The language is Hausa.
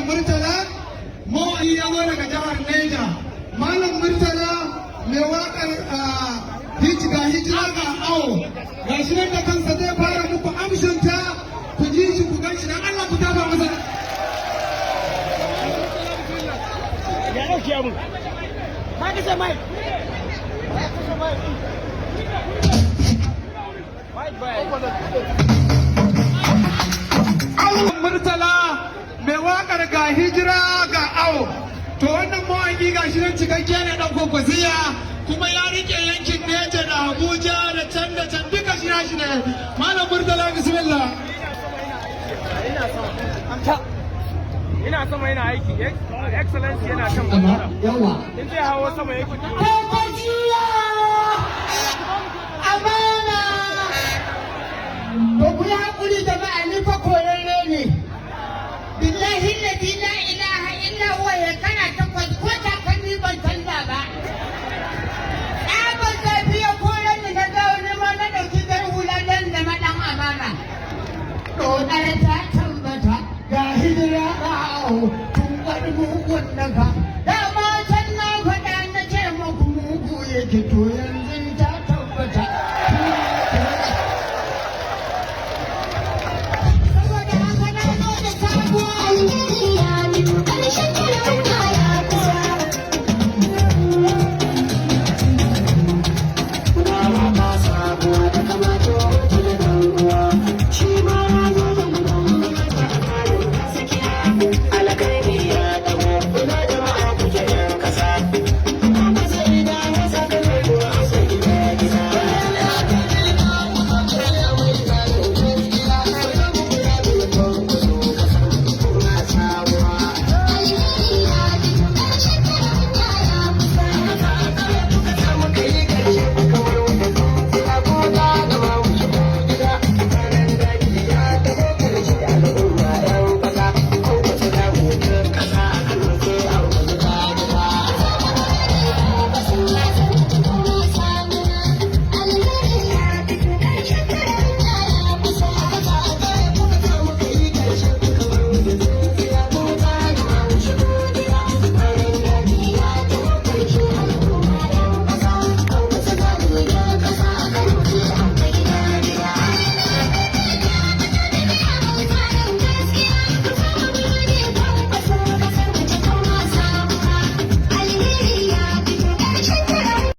Murtala mawaƙi ya zo daga jihar Neja. Malam Murtala mai waƙar ga hijira ga awo. Ga shi nan da kansa zai fara muku amshinta ku ji shi ku gan shi dan Allah ku tafa masa. Ya ɗauke mu. Ka kashe mai. Murtala mai waƙar ga hijira ga awo. To wannan mawaƙi ga shi nan cikakke ne ɗan kwakwasiya kuma ya rike yankin Neja da Abuja da can duka shi ne. Malam Murtala bismillah. Ina sama yana aiki. Excellency yana kan bangara. Yawa. In zai hawo sama yake. Kwakwasiya! Amana! Ba ku yi haƙuri jama'a ni fa korarre ne. Billahi ladi la ilaha illa huwa ya kana takwas ko takalmi ban canza ba. Ɗaban zafi ya korar ni na dawo nema na ɗauki garhula don zama ɗan amana. Ɗodar ta tambata ga hijira ba awo tun wani mugun daga.